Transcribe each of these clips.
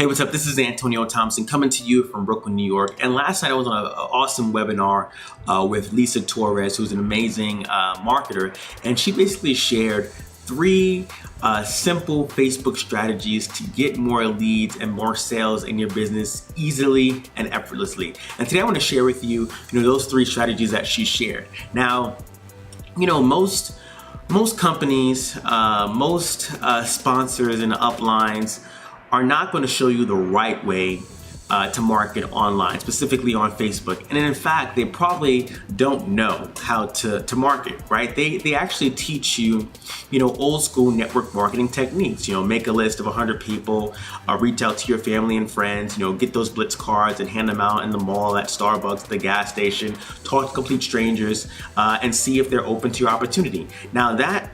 Hey, what's up? This is Antonio Thompson coming to you from Brooklyn, New York. And last night I was on an awesome webinar with Lisa Torres, who's an amazing marketer. And she basically shared three simple Facebook strategies to get more leads and more sales in your business easily and effortlessly. And today I want to share with you, those three strategies that she shared. Now, most companies, most sponsors and uplines are not going to show you the right way to market online, specifically on Facebook. And in fact, they probably don't know how to market, right? They actually teach you, old school network marketing techniques. Make a list of 100 people, reach out to your family and friends, get those blitz cards and hand them out in the mall, at Starbucks, the gas station, talk to complete strangers, and see if they're open to your opportunity. Now that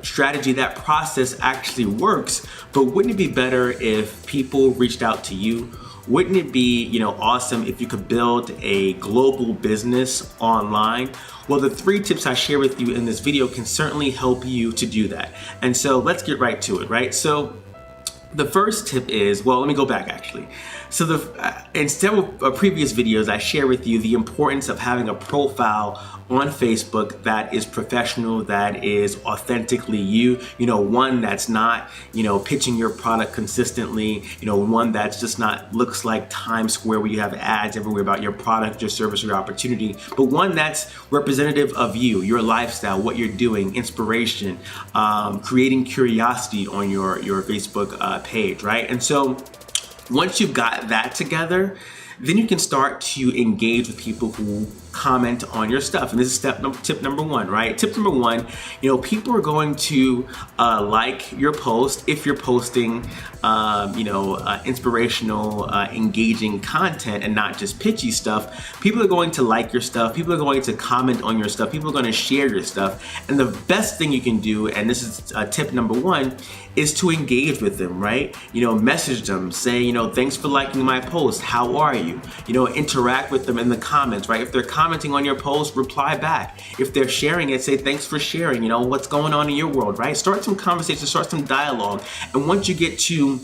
strategy, that process actually works, but wouldn't it be better if people reached out to you? Wouldn't it be, awesome if you could build a global business online? Well, the three tips I share with you in this video can certainly help you to do that. And so let's get right to it, right? So the first tip is, well, let me go back actually. So in several previous videos, I share with you the importance of having a profile on Facebook that is professional, that is authentically you, one that's not, pitching your product consistently, one that's just not looks like Times Square where you have ads everywhere about your product, your service, or your opportunity, but one that's representative of you, your lifestyle, what you're doing, inspiration, creating curiosity on your Facebook page, right? And so once you've got that together, then you can start to engage with people who comment on your stuff. And this is tip number one, right? Tip number one, people are going to like your post if you're posting, inspirational, engaging content and not just pitchy stuff. People are going to like your stuff. People are going to comment on your stuff. People are going to share your stuff. And the best thing you can do, and this is tip number one, is to engage with them, right? Message them, say, thanks for liking my post. How are you? Interact with them in the comments, right? If they're commenting on your post, reply back. If they're sharing it, say thanks for sharing, what's going on in your world, right? Start some conversation, start some dialogue. And once you get to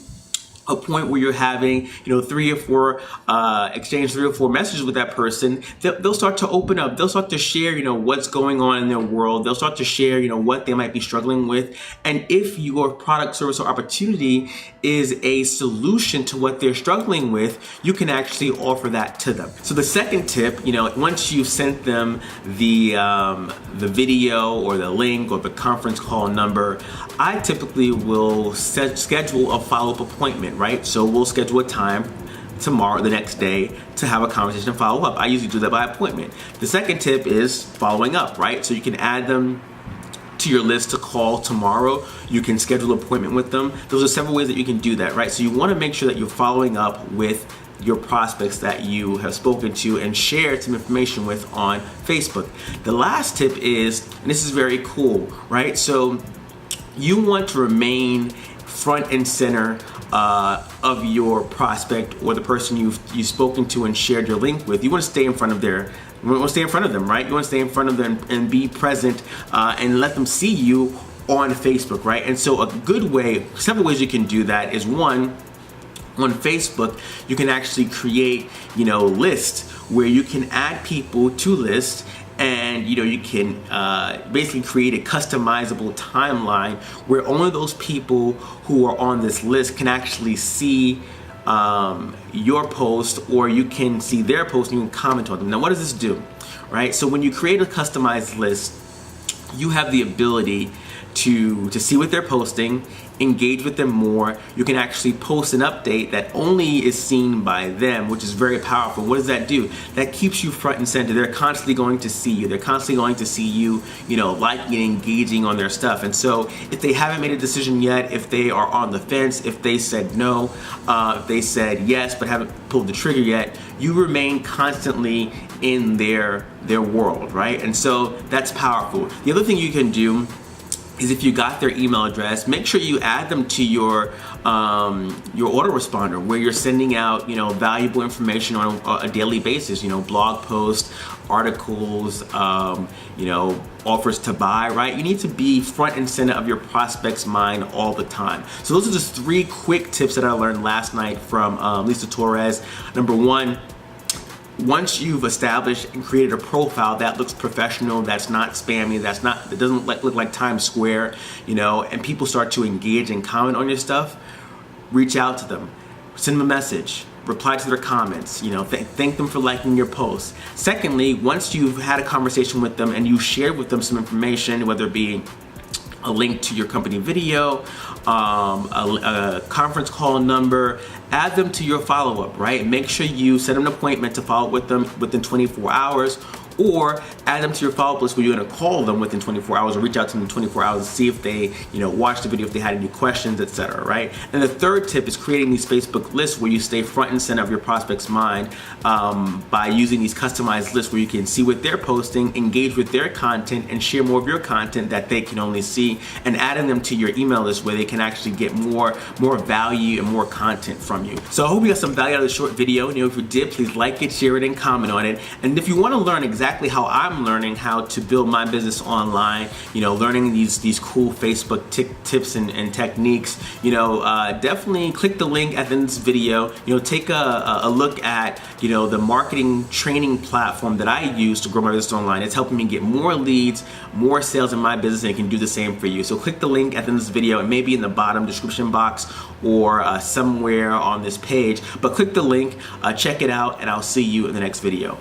a point where you're having, exchange 3 or 4 messages with that person, they'll start to open up. They'll start to share, what's going on in their world. They'll start to share, what they might be struggling with. And if your product, service, or opportunity is a solution to what they're struggling with, you can actually offer that to them. So the second tip, once you've sent them the video or the link or the conference call number, I typically will schedule a follow-up appointment, right? So we'll schedule a time tomorrow, the next day, to have a conversation and follow up. I usually do that by appointment. The second tip is following up, right? So you can add them to your list to call tomorrow. You can schedule an appointment with them. Those are several ways that you can do that, right? So you want to make sure that you're following up with your prospects that you have spoken to and shared some information with on Facebook. The last tip is, and this is very cool, right? So you want to remain front and center of your prospect or the person you've spoken to and shared your link with. You want to stay in front of them, right? You want to stay in front of them and be present and let them see you on Facebook, right? And so a good way, several ways you can do that is, one, on Facebook, you can actually create, lists where you can add people to lists. And you can basically create a customizable timeline where only those people who are on this list can actually see your post, or you can see their post and you can comment on them. Now, what does this do, right? So when you create a customized list, you have the ability to see what they're posting, engage with them more. You can actually post an update that only is seen by them, which is very powerful. What does that do? That keeps you front and center. They're constantly going to see you. They're constantly going to see you, liking and engaging on their stuff. And so if they haven't made a decision yet, if they are on the fence, if they said no, if they said yes but haven't pulled the trigger yet, you remain constantly in their world, right? And so that's powerful. The other thing you can do is, if you got their email address, make sure you add them to your autoresponder, where you're sending out valuable information on a daily basis, blog posts, articles, offers to buy, right? You need to be front and center of your prospect's mind all the time. So those are just 3 quick tips that I learned last night from Lisa Torres. Number 1, once you've established and created a profile that looks professional, that's not spammy, that doesn't look like Times Square, and people start to engage and comment on your stuff, reach out to them, send them a message, reply to their comments, thank them for liking your posts. Secondly, once you've had a conversation with them and you shared with them some information, whether it be a link to your company video, a conference call number, add them to your follow-up, right? Make sure you set an appointment to follow up with them within 24 hours, or add them to your follow-up list where you're going to call them within 24 hours or reach out to them in 24 hours and see if they, watched the video, if they had any questions, etc., right? And the third tip is creating these Facebook lists where you stay front and center of your prospect's mind by using these customized lists where you can see what they're posting, engage with their content, and share more of your content that they can only see, and adding them to your email list where they can actually get more value and more content from you. So I hope you got some value out of this short video. If you did, please like it, share it, and comment on it. And if you want to learn exactly how I'm learning how to build my business online, learning these cool Facebook tips and techniques, definitely click the link at the end of this video. Take a look at the marketing training platform that I use to grow my business online. It's helping me get more leads, more sales in my business, and it can do the same for you. So click the link at the end of this video. It may be in the bottom description box or somewhere on this page, but click the link, check it out, and I'll see you in the next video.